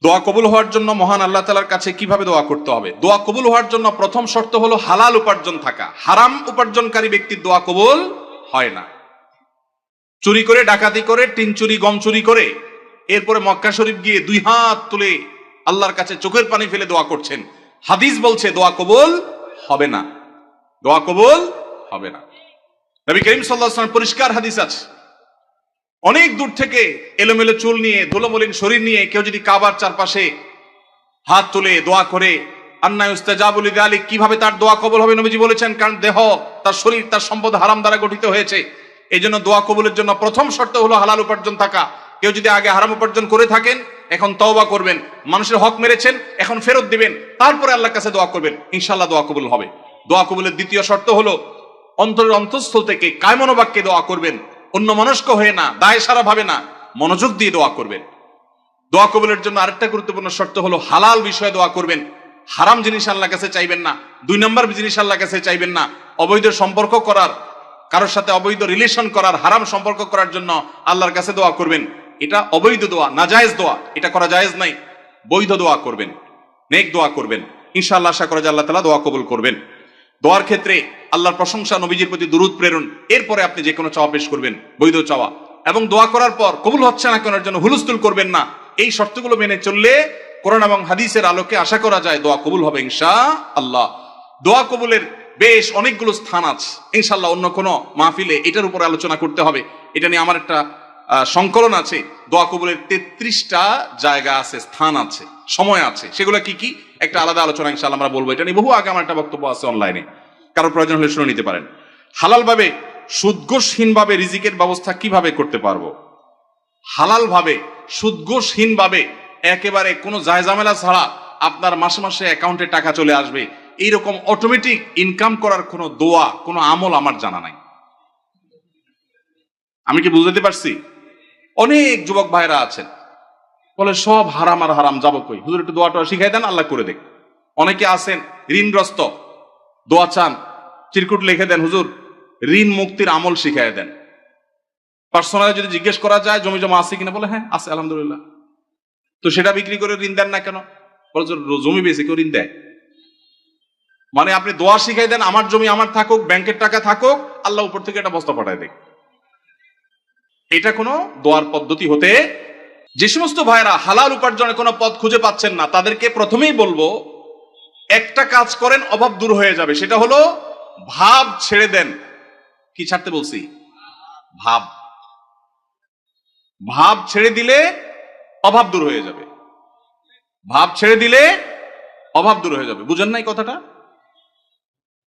দোয়া কবুল হওয়ার জন্য মহান আল্লাহ তাআলার কাছে কিভাবে দোয়া করতে হবে? দোয়া কবুল হওয়ার জন্য প্রথম শর্ত হলো হালাল উপার্জন থাকা। হারাম উপার্জনকারী ব্যক্তির দোয়া কবুল হয় না। চুরি করে, ডাকাতি করে, টিন চুরি, গম চুরি করে এরপরে মক্কা শরীফ গিয়ে 2 হাত তুলে আল্লাহর কাছে চোখের পানি ফেলে দোয়া করছেন, হাদিস বলছে দোয়া কবুল হবে না। দোয়া কবুল হবে না। নবী করিম সাল্লাল্লাহু আলাইহি ওয়াসাল্লাম পরিষ্কার হাদিস আছে, অনেক দূর থেকে এলোমেলো চুল নিয়ে, ধুলোমলিন শরীর নিয়ে কেউ যদি কাবার চারপাশে হাত তুলে দোয়া করে, আন্না ইউস্তাজাবু লিযালিক, কিভাবে তার দোয়া কবুল হবে? নবীজি বলেছেন, কারণ দেহ, তার শরীর, তার সম্পদ হারাম দ্বারা গঠিত হয়েছে। এই জন্য দোয়া কবুলের জন্য প্রথম শর্ত হলো হালাল উপার্জন থাকা। কেউ যদি আগে হারাম উপার্জন করে থাকেন, এখন তওবা করবেন, মানুষের হক মেরেছেন, এখন ফেরত দিবেন, তারপরে আল্লাহর কাছে দোয়া করবেন, ইনশাআল্লাহ দোয়া কবুল হবে। দোয়া কবুলের দ্বিতীয় শর্ত হলো অন্তরের অন্তঃস্থল থেকে কায় মনোবাক্যে দোয়া করবেন, অন্য মনস্ক হয়ে না, দায় সারা ভাবে না, মনোযোগ দিয়ে দোয়া করবেন। দোয়া কবুলের জন্য আরেকটা গুরুত্বপূর্ণ শর্ত হলো হালাল বিষয়ে দোয়া করবেন। হারাম জিনিস আল্লাহর কাছে চাইবেন না, 2 নম্বর জিনিস আল্লাহর কাছে চাইবেন না। অবৈধ সম্পর্ক করার, কারোর সাথে অবৈধ রিলেশন করার, হারাম সম্পর্ক করার জন্য আল্লাহর কাছে দোয়া করবেন, এটা অবৈধ দোয়া, নাজায়েজ দোয়া, এটা করা জায়েজ নাই। বৈধ দোয়া করবেন, নেক দোয়া করবেন, ইনশাআল্লাহ আশা করা যায় আল্লাহ তাআলা দোয়া কবুল করবেন। দোয়ার ক্ষেত্রে আল্লাহর প্রশংসা, নবীজির প্রতি দুরূদ প্রেরণ, এরপরে আপনি যে কোনো চাওয়া পেশ করবেন, বৈধ চাওয়া। এবং দোয়া করার পর কবুল হচ্ছে না কেনার জন্য হুলস্থুল করবেন না। এই শর্তগুলো মেনে চললে কোরআন এবং হাদিসের আলোকে আশা করা যায় দোয়া কবুল হবে ইনশাআল্লাহ। দোয়া কবুলের বেশ অনেকগুলো স্থান আছে, ইনশাআল্লাহ অন্য কোনো মাহফিলে এটার উপরে আলোচনা করতে হবে। এটা নিয়ে আমার একটা সংকলন আছে। দোয়া কবুলের 33টা জায়গা আছে, স্থান আছে, সময় আছে। সেগুলো কি কি একটা আলাদা আলোচনা ইনশাআল্লাহ আমরা বলবো। এটা নিয়ে বহু আগে আমার একটা বক্তব্য আছে অনলাইনে, কারোর প্রয়োজন হলে শুনে নিতে পারেন। হালাল ভাবে, সুদঘোষহীন ভাবে রিজিকের ব্যবস্থা কিভাবে করতে পারবো? হালাল ভাবে, সুদঘোষহীন ভাবে, একেবারে কোনো জায়জামেলা ছাড়া আপনার মাসে মাসে অ্যাকাউন্টে টাকা চলে আসবে, এইরকম অটোমেটিক ইনকাম করার কোনো দোয়া, কোনো আমল আমার জানা নাই। আমি কি বুঝতে পারছি? অনেক যুবক ভাইরা আছেন বলে সব হারাম আর হারাম, যাবো কই? হুজুর একটু দোয়াটা শিখাই দেন, আল্লাহ করে দেখ। অনেকে আছেন ঋণগ্রস্ত, দোয়া চান, চিরকুট লিখে দেন, হুজুর ঋণ মুক্তির আমল শিখাই দেন। পার্সোনালি যদি জিজ্ঞেস করা যায় জমি জমা আছে কিনা, বলে হ্যাঁ আছে আলহামদুলিল্লাহ। তো সেটা বিক্রি করে ঋণ দেন না কেন? বলে জমি বেশি কেউ ঋণ দেয়? মানে আপনি দোয়া শিখাই দেন, আমার জমি আমার থাকুক, ব্যাংকের টাকা থাকুক, আল্লাহ উপর থেকে একটা বস্তা পাঠায় দেখ। এটা কোনো দোয়ার পদ্ধতি হতে। যে সমস্ত ভাইরা হালাল উপার্জনের কোনো পথ খুঁজে পাচ্ছেন না, তাদেরকে প্রথমেই বলবো একটা কাজ করেন, অভাব দূর হয়ে যাবে। সেটা হলো ভাব ছেড়ে দেন। কি ছাড়তে বলছি? ভাব। ভাব ছেড়ে দিলে অভাব দূর হয়ে যাবে। ভাব ছেড়ে দিলে অভাব দূর হয়ে যাবে। বুঝেন নাই কথাটা?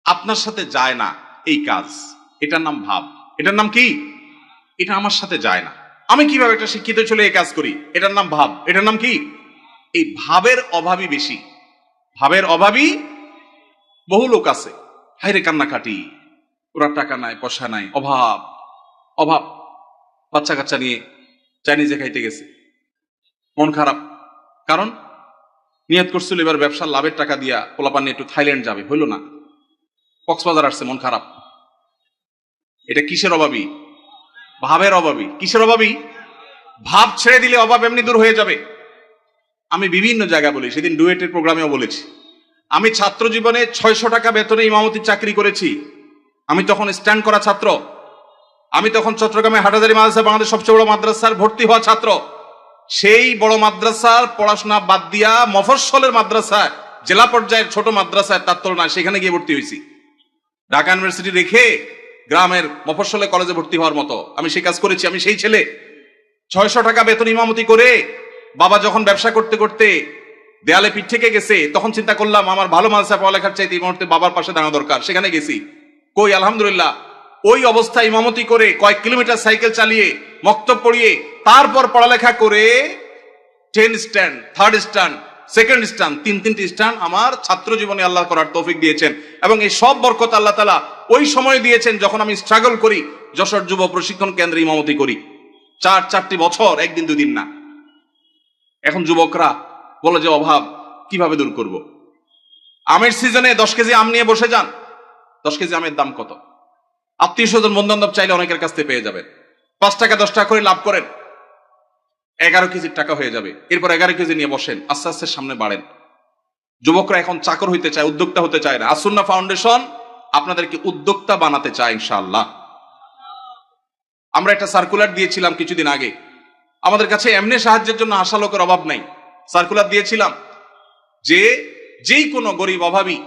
আপনার সাথে যায় না এই কাজ, এটার নাম ভাব। এটার নাম কি? এটা আমার সাথে যায় না, আমি কিভাবে একটা শিক্ষিত ছেলে এই কাজ করি, এটার নাম ভাব। এটার নাম কি? এই ভাবের অভাবই বেশি। ভাবের অভাবই বহু লোক আছে, হাইরে কান্নাকাটি, ওরা টাকা নাই, পয়সা নাই, অভাব অভাব। বাচ্চা কাচ্চা নিয়ে চাইনিজে খাইতে গেছে, মন খারাপ। কারণ নিয়ত করছিল এবার ব্যবসার লাভের টাকা দিয়া পোলাপান নিয়ে একটু থাইল্যান্ড যাবে, হইল না, কক্সবাজার আসছে, মন খারাপ। এটা কিসের অভাবী? ভাবের অভাবী। কিসের অভাবী? ভাব ছেড়ে দিলে অভাব এমনি দূর হয়ে যাবে। আমি বিভিন্ন জায়গায় বলি, সেদিন ডুয়েটের প্রোগ্রামেও বলেছি, আমি ছাত্র জীবনে 600 টাকা বেতনে ইমামতির চাকরি করেছি। আমি তখন স্ট্যান্ড করা ছাত্র। আমি তখন চট্টগ্রামে হাটহাজারী মাদ্রাসা, বাংলাদেশ সবচেয়ে বড় মাদ্রাসার ভর্তি হওয়া ছাত্র। সেই বড় মাদ্রাসার পড়াশোনা বাদ দিয়া মফস্বলের মাদ্রাসায়, জেলা পর্যায়ের ছোট মাদ্রাসায়, তার তুলনায় সেখানে গিয়ে ভর্তি হয়েছি। ঢাকা ইউনিভার্সিটি রেখে গ্রামের মফস্বলে কলেজে ভর্তি হওয়ার মতো আমি সেই কাজ করেছি। আমি সেই ছেলে। 600 টাকা বেতন ইমামতি করে বাবা যখন ব্যবসা করতে করতে দেয়ালে পিঠ থেকে গেছে, তখন চিন্তা করলাম আমার ভালো মাদ্রাসায় পড়ালেখার চাইতে এই মুহূর্তে বাবার পাশে দাঁড়ানো দরকার। সেখানে গেছি। কই, আলহামদুলিল্লাহ ওই অবস্থায় ইমামতি করে কয়েক কিলোমিটার সাইকেল চালিয়ে মক্তব পড়িয়ে তারপর পড়ালেখা করে 10 stand, 3rd stand, 2nd stand, 3টি স্ট্যান্ড আমার ছাত্র জীবনে আল্লাহ করার তৌফিক দিয়েছেন। এবং এই সব বরকত আল্লাহ তাআলা ওই সময় দিয়েছেন যখন আমি স্ট্রাগল করি, যশোর যুব প্রশিক্ষণ কেন্দ্রে ইমামতি করি। 4টি বছর, একদিন দুদিন না। এখন যুবকরা বলে যে অভাব কিভাবে দূর করব? আমের সিজনে 10 কেজি আম নিয়ে বসে যান। 10 কেজি আমের দাম কত? আত্মীয় স্বজন বন্ধু বান্ধব চাইলে অনেকের কাছ থেকে পেয়ে যাবেন। 5 টাকা 10 টাকা করে লাভ করেন। 11 কেজির টাকা হয়ে যাবে, এরপর 11 কেজি নিয়ে বসেন, আস্তে আস্তে সামনে বাড়েন। যুবকরা এখন চাকর হইতে চায়, উদ্যোক্তা হতে চায় না। আসুন্নাহ ফাউন্ডেশন আপনাদেরকে উদ্যোক্তা বানাতে চায় ইনশাআল্লাহ। আমরা একটা সার্কুলার দিয়েছিলাম কিছুদিন আগে, আমাদের কাছে এমনি সাহায্যের জন্য আসা লোকের অভাব নাই। সার্কুলার দিয়েছিলাম যে যেই কোনো গরিব অভাবী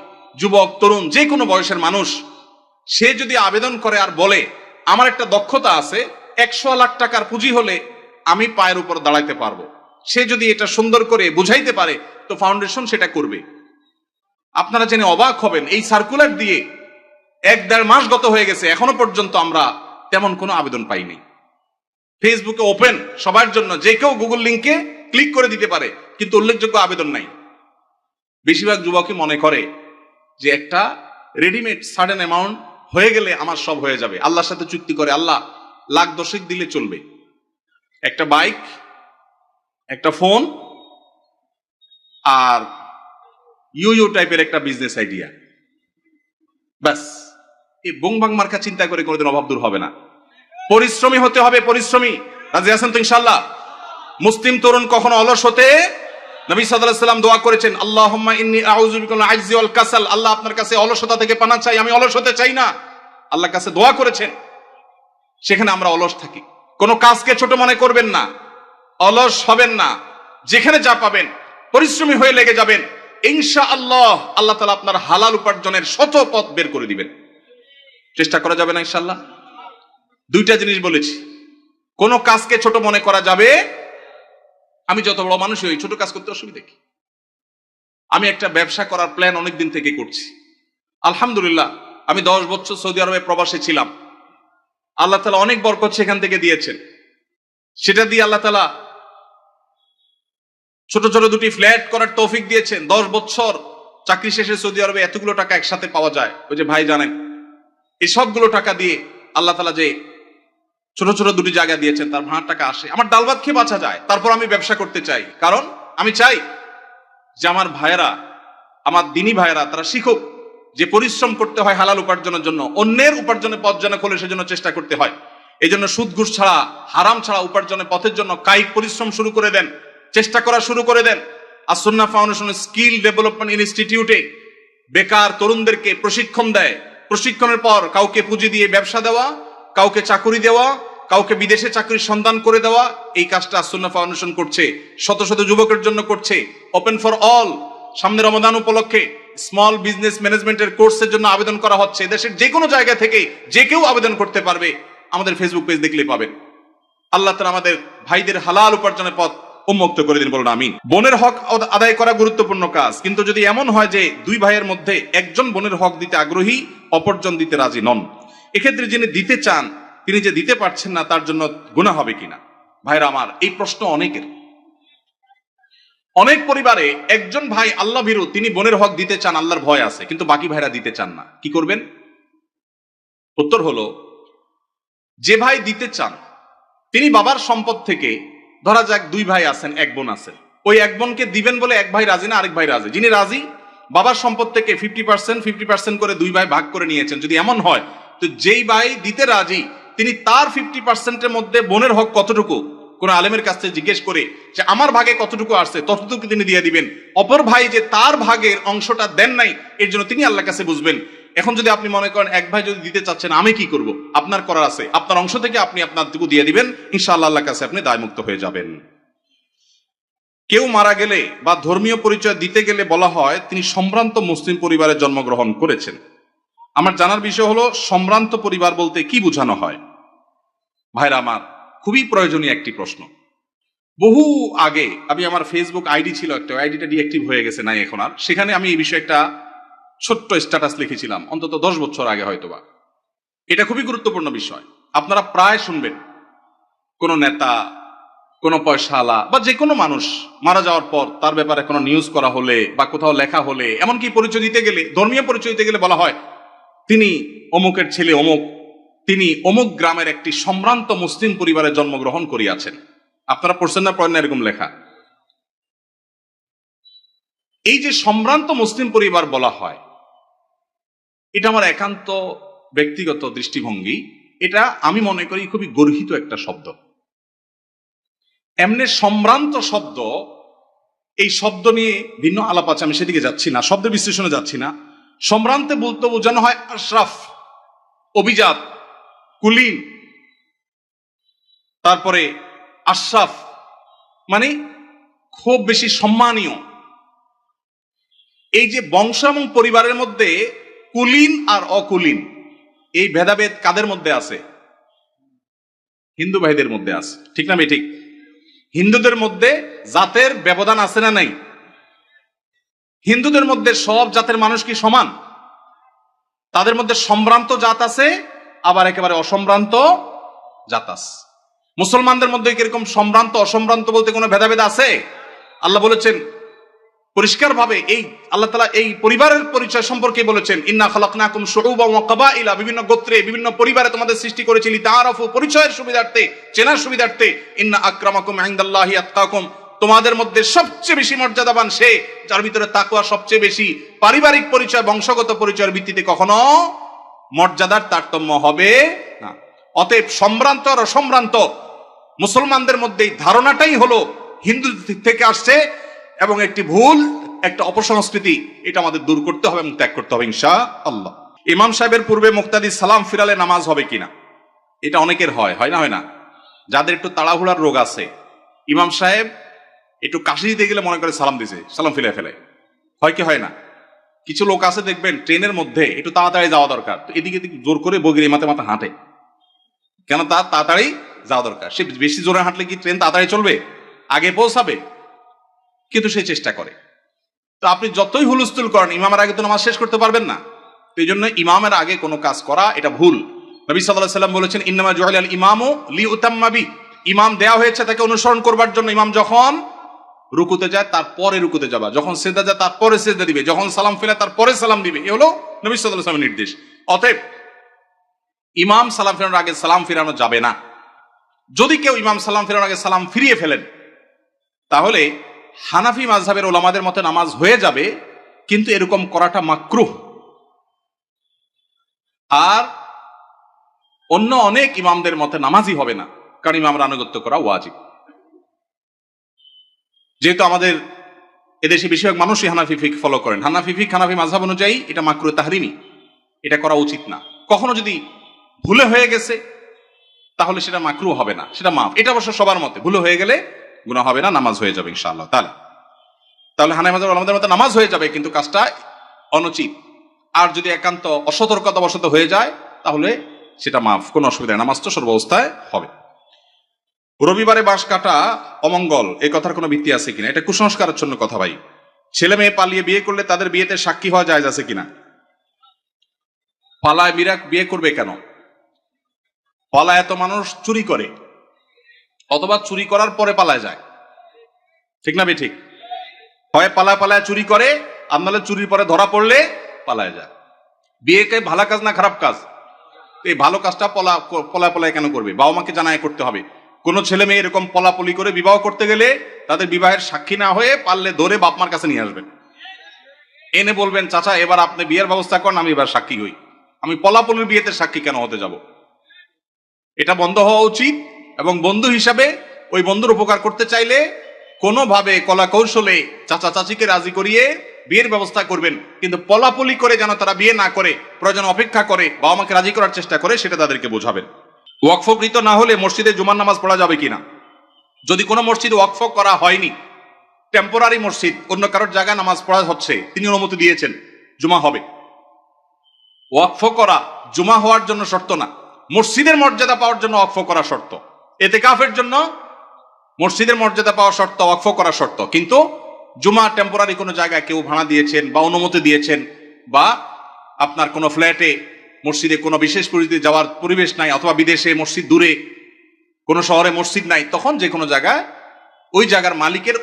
যুবক তরুণ যে কোনো বয়সের মানুষ সে যদি আবেদন করে আর বলে আমার একটা দক্ষতা আছে, 100 লাখ টাকার পুঁজি হলে আমি পায়ের উপর দাঁড়াইতে পারবো, সে যদি এটা সুন্দর করে বুঝাইতে পারে তো ফাউন্ডেশন সেটা করবে। আপনারা জেনে অবাক হবেন, এই সার্কুলার দিয়ে 1-1.5 মাস গত হয়ে গেছে, এখনো পর্যন্ত আমরা তেমন কোনো আবেদন পাইনি। ফেসবুকে ওপেন সবার জন্য, যে কেউ গুগল লিংকে ক্লিক করে দিতে পারে, কিন্তু উল্লেখযোগ্য আবেদন নাই। বেশিরভাগ যুবকই মনে করে যে একটা রেডিমেড সার্টেন অ্যামাউন্ট হয়ে গেলে আমার সব হয়ে যাবে। আল্লাহর সাথে চুক্তি করে আল্লাহ 1,10,000 দিলে চলবে, একটা বাইক, একটা ফোন আর ইউ টাইপের একটা বিজনেস আইডিয়া, ব্যাস। এই বংবাং মার্কা চিন্তা করে কোনোদিন অভাব দূর হবে না। পরিশ্রমী হতে হবে, পরিশ্রমী। রাজি আছেন তো ইনশাআল্লাহ? মুসলিম তরুণ কখনো অলস হতে, নবী সাল্লাল্লাহু আলাইহি ওয়াসাল্লাম দোয়া করেছেন, আল্লাহুম্মা ইন্নী আউযু বিকা মিনাল আজজি ওয়াল কাসাল, আল্লাহ আপনার কাছে অলসতা থেকে পানাহ চাই, আমি অলস হতে চাই না। আল্লাহর কাছে দোয়া করেছেন, সেখানে আমরা অলস থাকি। কোনো কাজকে ছোট মনে করবেন না, অলস হবেন না, যেখানে যা পাবেন পরিশ্রমী হয়ে লেগে যাবেন, ইনশাআল্লাহ আল্লাহ তাআলা আপনার হালাল উপার্জনের শত পথ বের করে দিবেন। চেষ্টা করা যাবে না ইনশাআল্লাহ? দুইটা জিনিস বলেছি, কোন কাজকে ছোট মনে করা যাবে। আমি যত বড় মানুষ হই, ছোট কাজ করতে অসুবিধা কি? আমি একটা ব্যবসা করার প্ল্যান অনেকদিন থেকে করছি। আলহামদুলিল্লাহ, আমি 10 বছর সৌদি আরবে প্রবাসে ছিলাম। আল্লাহ তাআলা অনেক বরকত সেখান থেকে দিয়েছেন। সেটা দিয়ে আল্লাহ তাআলা ছোট ছোট 2টি ফ্ল্যাট করার তৌফিক দিয়েছেন। 10 বছর চাকরি শেষে সৌদি আরবে এতগুলো টাকা একসাথে পাওয়া যায়, ওই যে ভাই জানেন, এই সবগুলো টাকা দিয়ে আল্লাহ তাআলা যে ছোট ছোট 2টি জায়গা দিয়েছেন, তার ভাড়ার টাকা আসে, আমার ডাল ভাত খেয়ে বাঁচা যায়। তারপর আমি ব্যবসা করতে চাই, কারণ আমি চাই যে আমার ভাইয়েরা, আমার দিনী ভাইয়েরা, তারা শিখুক যে পরিশ্রম করতে হয় হালাল উপার্জনের জন্য, অন্যের উপার্জনের পথ যেন খোলে সেজন্য চেষ্টা করতে হয়। এই জন্য সুদ ঘুষ ছাড়া, হারাম ছাড়া উপার্জনের পথের জন্য কায়িক পরিশ্রম শুরু করে দেন, চেষ্টা করা শুরু করে দেন। আসুন্নাহ ফাউন্ডেশন স্কিল ডেভেলপমেন্ট ইনস্টিটিউটে বেকার তরুণদেরকে প্রশিক্ষণ দেয়। প্রশিক্ষণের পর কাউকে পুঁজি দিয়ে ব্যবসা দেওয়া, কাউকে চাকরি দেওয়া, কাউকে বিদেশে চাকরির সন্ধান করে দেওয়া, এই কাজটা আসুন্নাহ ফাউন্ডেশন করছে, শত শত যুবকের জন্য করছে। ওপেন ফর অল, সামনে রমাদান উপলক্ষে স্মল বিজনেস ম্যানেজমেন্টের কোর্সের জন্য আবেদন করা হচ্ছে। দেশের যে কোনো জায়গা থেকে যে কেউ আবেদন করতে পারবে, আমাদের ফেসবুক পেজ দেখলে পাবেন। আল্লাহ তাআলা আমাদের ভাইদের হালাল উপার্জনের পথ উন্মুক্ত করে দিন, বলুন আমিন। বোনের হক আদায় করা গুরুত্বপূর্ণ কাজ, কিন্তু যদি এমন হয় যে 2 ভাইয়ের মধ্যে একজন বোনের হক দিতে আগ্রহী, অপরজন দিতে রাজি নন, এক্ষেত্রে যিনি দিতে চান তিনি যে দিতে পারছেন না, তার জন্য গুনাহ হবে কিনা? ভাইরা আমার, এই প্রশ্ন অনেকের। অনেক পরিবারে একজন ভাই আল্লাহ ভীরু, তিনি বোনের হক দিতে চান, আল্লাহর ভয় আছে, কিন্তু বাকি ভাইরা দিতে চান না। কি করবেন? উত্তর হলো, যে ভাই দিতে চান তিনি বাবার সম্পদ থেকে, ধরা যাক 2 ভাই আছেন, 1 বোন আছেন, ওই 1 বোনকে দিবেন বলে এক ভাই রাজি না, আরেক ভাই রাজি। যিনি রাজি, বাবার সম্পদ থেকে 50% করে 2 ভাই ভাগ করে নিয়েছেন। যদি এমন হয়, তো যেই ভাই দিতে রাজি তিনি তার 50%-এর মধ্যে বোনের হক কতটুকু, কোন আলেমের কাছ থেকে জিজ্ঞেস করে যে আমার ভাগে কতটুকু আসছে, ততটুকু তিনি দিয়ে দিবেন। অপর ভাই যে তার ভাগের অংশটা দেন নাই, এর জন্য তিনি আল্লাহর কাছে বুঝবেন। এখন যদি আপনি মনে করেন এক ভাই যদি দিতে চাচ্ছেন, আমি কি করব? আপনার করার আছে, আপনার অংশ থেকে আপনি আপনারটুকু দিয়ে দিবেন, ইনশাআল্লাহ আল্লাহর কাছে আপনি দায়মুক্ত হয়ে যাবেন। কেউ মারা গেলে বা ধর্মীয় পরিচয় দিতে গেলে বলা হয় তিনি সম্ভ্রান্ত মুসলিম পরিবারে জন্মগ্রহণ করেছেন। আমার জানার বিষয় হলো, সম্ভ্রান্ত পরিবার বলতে কি বোঝানো হয়? ভাইরা আমার, খুবই প্রয়োজনীয় একটি প্রশ্ন। বহু আগে আমি, আমার ফেসবুক আইডি ছিল একটা, আইডিটা ডিঅ্যাক্টিভ হয়ে গেছে, নাই এখন আর, সেখানে আমি এই বিষয়ে একটা ছোট্ট স্ট্যাটাস লিখেছিলাম, অন্তত 10 বছর আগে হয়তোবা। এটা খুবই গুরুত্বপূর্ণ বিষয়। আপনারা প্রায় শুনবেন কোন নেতা, কোন পয়সাওয়ালা বা যে কোনো মানুষ মারা যাওয়ার পর তার ব্যাপারে কোনো নিউজ করা হলে বা কোথাও লেখা হলে, এমনকি পরিচয় দিতে গেলে, ধর্মীয় পরিচয় দিতে গেলে বলা হয় তিনি অমুকের ছেলে অমুক, তিনি অমুক গ্রামের একটি সম্ভ্রান্ত মুসলিম পরিবারে জন্মগ্রহণ করিয়াছেন। আপনারা পড়ছেন না, পড়েন না এরকম লেখা? এই যে সম্ভ্রান্ত মুসলিম পরিবার বলা হয়, এটা আমার একান্ত ব্যক্তিগত দৃষ্টিভঙ্গি। এটা আমি মনে করি খুবই গর্হিত একটা শব্দ। এমনি সম্ভ্রান্ত শব্দ, এই শব্দ নিয়ে ভিন্ন আলাপ আছে, আমি সেদিকে যাচ্ছি না, শব্দ বিশ্লেষণে যাচ্ছি না। সম্ভ্রান্তে বলতে বোঝানো হয় আশরাফ, অভিজাত, কুলীন, তারপরে আশরাফ মানে খুব বেশি সম্মানীয়। এই যে বংশ এবং পরিবারের মধ্যে কুলীন আর অকুলীন, এই ভেদাভেদ কাদের মধ্যে আছে? হিন্দু ভাইদের মধ্যে আছে, ঠিক না? ঠিক। হিন্দুদের মধ্যে জাতের ব্যবধান আছে না নাই? হিন্দুদের মধ্যে সব জাতের মানুষ কি সমান? তাদের মধ্যে সম্ভ্রান্ত জাত আছে, আবার একেবারে অসম্ভ্রান্ত জাত আছে। মুসলমানদের মধ্যে কিরকম সম্ভ্রান্ত অসম্ভ্রান্ত বলতে কোনো ভেদাভেদ আছে? আল্লাহ বলেছেন পরিষ্কার ভাবে, এই আল্লাহ তাআলা এই পরিবারের পরিচয় সম্পর্কে বলেছেন, ইন্না খালাকনাকুম শুউবান ওয়া কাবাইলা, বিভিন্ন গোত্রে বিভিন্ন পরিবারে তোমাদের সৃষ্টি করেছি, লিতাআরাফু, পরিচয়ের সুবিধার্থে, চেনার সুবিধার্থে। ইন্না আকরামাকুম ইনদাল্লাহি আতকাকুম, তোমাদের মধ্যে সবচেয়ে বেশি মর্যাদাবান সে যার ভিতরে তাকওয়া সবচেয়ে বেশি। পারিবারিক পরিচয়, বংশগত পরিচয়ের ভিত্তিতে কখনো মর্যাদার তারতম্য হবে না। অতএব সম্ভ্রান্ত আর অসম্ভ্রান্ত মুসলমানদের মধ্যে এই ধারণাটাই হলো হিন্দু থেকে আসছে, এবং একটি ভুল, একটা অপসংস্কৃতি, এটা আমাদের দূর করতে হবে এবং ত্যাগ করতে হবে ইনশাআল্লাহ। ইমাম সাহেবের পূর্বে মুক্তাদি সালাম ফিরালে নামাজ হবে কিনা? এটা অনেকের হয়, হয় না? হয় না? যাদের একটু তাড়াহুড়ার রোগ আছে, ইমাম সাহেব একটু কাশি দিতে গেলে মনে করে সালাম দিছে, সালাম ফিরে ফেলে, হয় কি হয় না? কিছু লোক আছে দেখবেন ট্রেনের মধ্যে একটু তাড়াতাড়ি যাওয়া দরকার, তো এদিকে জোর করে বগির মাথা মাথা হাঁটে, কেন? তার তাড়াতাড়ি যাওয়া দরকার। সে বেশি জোরে হাঁটলে কি ট্রেন তাড়াতাড়ি চলবে? আগে পৌঁছাবে, কিন্তু সে চেষ্টা করে। তো আপনি যতই হুলস্থুল করেন, ইমামের আগে তো নামাজ শেষ করতে পারবেন না। তো এই জন্য ইমামের আগে কোনো কাজ করা এটা ভুল। নবী সাল্লাল্লাহু আলাইহি ওয়াসাল্লাম বলেছেন, ইন্নামা জুইলাল ইমামু লিউতাম্মা বি, ইমাম দেয়া হয়েছে তাকে অনুসরণ করবার জন্য। ইমাম যখন রুকুতে যায় তারপরে রুকুতে যাবা, যখন সিজদা যায় তারপরে সিজদা দিবে, যখন সালাম ফেলে তারপরে সালাম দিবে, এ হলো নবী সাল্লাল্লাহু আলাইহি ওয়াসাল্লামের নির্দেশ। অতএব ইমাম সালাম ফেরানোর আগে সালাম ফিরানো যাবে না। যদি কেউ ইমাম সালাম ফেরানোর আগে সালাম ফিরিয়ে ফেলেন, তাহলে হানাফি মাযহাবের ওলামাদের মতে নামাজ হয়ে যাবে, কিন্তু এরকম করাটা মাকরুহ। আর অন্য অনেক ইমামদের মতে নামাজই হবে না, কারণ ইমামের আনুগত্য করা ওয়াজিব। যেহেতু আমাদের এদেশে বেশিরভাগ মানুষই হানাফি ফিক ফলো করেন, হানাফি ফিক হানাফি মাযহাব অনুযায়ী এটা মাকরুহ তাহরিমি, এটা করা উচিত না। কখনো যদি ভুলে হয়ে গেছে তাহলে সেটা মাকরুহ হবে না, সেটা মাফ। এটা অবশ্য সবার মতে, ভুলে হয়ে গেলে গুনাহ হবে না, নামাজ হয়ে যাবে ইনশাআল্লাহ তাআলা। তাহলে হানাফি মাযহাব ওলামাদের মতে নামাজ হয়ে যাবে, কিন্তু কাজটা অনুচিত। আর যদি একান্ত অসতর্কতাবশত হয়ে যায় তাহলে সেটা মাফ, কোনো অসুবিধা নেই, নামাজ তো সর্বাবস্থায় হবে। রবিবারে বাঁশ কাটা অমঙ্গল, এই কথার কোনো ভিত্তি আছে কিনা? এটা কুসংস্কারের জন্য কথা ভাই। ছেলে মেয়ে পালিয়ে বিয়ে করলে তাদের বিয়েতে সাক্ষী হওয়া জায়েজ আছে কিনা? পালায় বিয়ে করবে কেন? পালায় এত মানুষ চুরি করে, অথবা চুরি করার পরে পালায় যায়, ঠিক না? ঠিক। হয় পালায় চুরি করে, আর নাহলে চুরির পরে ধরা পড়লে পালায় যায়। বিয়েকে ভালো কাজ না খারাপ কাজ? এই ভালো কাজটা পলায় কেন করবে? বাবা মাকে জানায় করতে হবে। কোন ছেলে মেয়ে এরকম পলাপলি করে বিবাহ করতে গেলে তাদের বিবাহের সাক্ষী না হয়ে পারলে ধরে বাপ মার কাছে নিয়ে আসবেন, এনে বলবেন, চাচা এবার আপনি বিয়ের ব্যবস্থা করেন, আমি এবার সাক্ষী হই। আমি পলাপলির বিয়েতে সাক্ষী কেন হতে যাব? এটা বন্ধ হওয়া উচিত। এবং বন্ধু হিসাবে ওই বন্ধুর উপকার করতে চাইলে কোনোভাবে কলা কৌশলে চাচা চাচিকে রাজি করিয়ে বিয়ের ব্যবস্থা করবেন, কিন্তু পলাপলি করে যেন তারা বিয়ে না করে, প্রয়োজন অপেক্ষা করে বাবা মাকে রাজি করার চেষ্টা করে, সেটা তাদেরকে বোঝাবেন। ওয়াকফকৃত না হলে মসজিদে জুমার নামাজ পড়া যাবে কিনা? যদি কোনো মসজিদ ওয়াকফ করা হয়নি, টেম্পোরারি মসজিদ, অন্য কারোর জায়গায় নামাজ পড়া হচ্ছে, তিনি অনুমতি দিয়েছেন, জুমা হবে। ওয়াকফ করা জুমা হওয়ার জন্য শর্ত না, মসজিদের মর্যাদা পাওয়ার জন্য ওয়াকফ করা শর্ত। ইতিকাফের জন্য মসজিদের মর্যাদা পাওয়া শর্ত, ওয়াকফ করা শর্ত। কিন্তু জুমা টেম্পোরারি কোনো জায়গায় কেউ ভাড়া দিয়েছেন বা অনুমতি দিয়েছেন, বা আপনার কোনো ফ্ল্যাটে মসজিদে কোনো বিশেষ পরিস্থিতি যাওয়ার পরিবেশ নাই, অথবা বিদেশে মসজিদ দূরে কোনো শহরে মসজিদ নাই, তখন যে কোনো জায়গায় ওই জায়গার মালিকের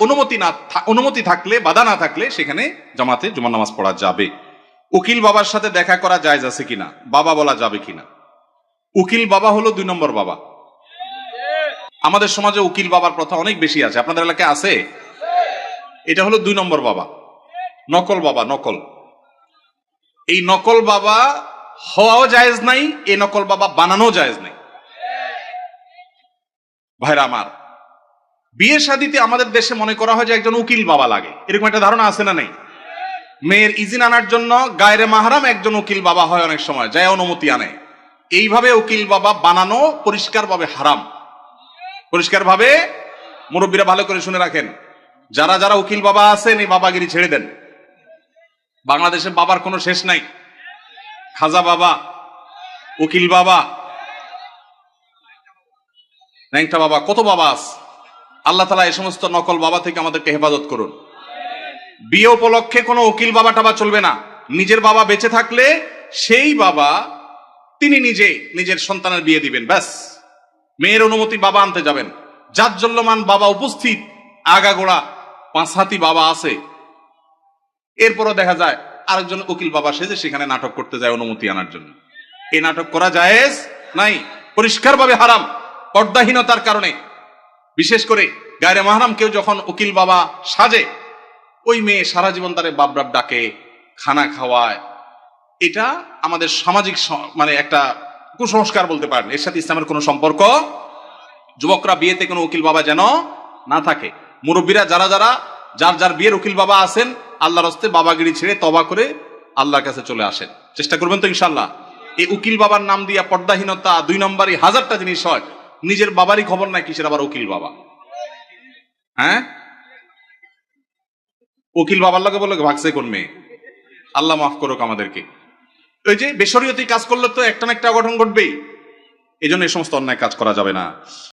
অনুমতি থাকলে, বাধা না থাকলে, সেখানে জামাতে জুমার নামাজ পড়া যাবে। উকিল বাবার সাথে দেখা করা জায়েজ আছে কিনা? বাবা বলা যাবে কিনা? উকিল বাবা হলো 2 নম্বর বাবা। আমাদের সমাজে উকিল বাবার প্রথা অনেক বেশি আছে, আপনাদের এলাকায় আছে? এটা হলো 2 নম্বর বাবা, নকল বাবা। নকল, এই নকল বাবা হওয়াও জায়েজ নাই, এই নকল বাবা বানানো জায়েজ নাই। ভাইরা আমার, বিয়ে শাদীতে আমাদের দেশে মনে করা হয় যে একজন উকিল বাবা লাগে, এরকম একটা ধারণা আছে না নেই? মেয়ের ইজিন আনার জন্য গায়রে মাহরাম একজন উকিল বাবা হয়, অনেক সময় যায় অনুমতি আনে। এইভাবে উকিল বাবা বানানো পরিষ্কারভাবে হারাম, পরিষ্কারভাবে। মুরব্বীরা ভালো করে শুনে রাখেন, যারা যারা উকিল বাবা আছেন এই বাবাগিরি ছেড়ে দেন। বাংলাদেশে বাবার কোনো শেষ নাই। খাজা বাবা, উকিল বাবা, ন্যাংটা বাবা, কত বাবা আছে। আল্লাহ তাআলা এই সমস্ত নকল বাবা থেকে আমাদেরকে হেফাজত করুন। বিয়ে উপলক্ষে কোনো উকিল বাবা টাবা চলবে না। নিজের বাবা বেঁচে থাকলে সেই বাবা তিনি নিজে নিজের সন্তানের বিয়ে দিবেন, ব্যাস। মেয়ের অনুমতি বাবা আনতে যাবেন। জাজ্জল্যমান বাবা উপস্থিত, আগাগোড়া 5 হাতি বাবা আছে, এরপরও দেখা যায় আরেকজন উকিল বাবা সেজে সেখানে নাটক করতে যায় অনুমতি আনার জন্য। এই নাটক করা জায়েজ নাই, পরিষ্কারভাবে হারাম, পর্দাহীনতার কারণে। বিশেষ করে গায়রে মাহরাম কেউ যখন উকিল বাবা সাজে, ওই মেয়ে সারা জীবন তারে বাবরাব ডাকে, খানা খাওয়ায়। এটা আমাদের সামাজিক মানে একটা কুসংস্কার বলতে পারেন, এর সাথে ইসলামের কোনো সম্পর্ক। যুবকরা বিয়েতে কোনো উকিল বাবা যেন না থাকে। মুরব্বীরা যারা যারা যার যার বিয়ের উকিল বাবা আছেন, আল্লাহর হস্তে বাবাগিরি ছেড়ে তওবা করে আল্লাহর কাছে চলে আসেন, চেষ্টা করবেন তো ইনশাআল্লাহ। এই উকিল বাবার নাম দিয়া পর্দাহীনতা 2 নম্বরই 1000টা জিনিস হয়। নিজের বাবারই খবর নাই, কিসের আবার উকিল বাবা? হ্যাঁ, উকিল বাবার লগে বলে ভাগছে কোন মেয়ে? আল্লাহ মাফ করুক আমাদেরকে। ওই যে বেশরিয়তি কাজ করলে তো একটা না একটা অঘটন ঘটবেই। এই জন্য এই সমস্ত অন্যায় কাজ করা যাবে না।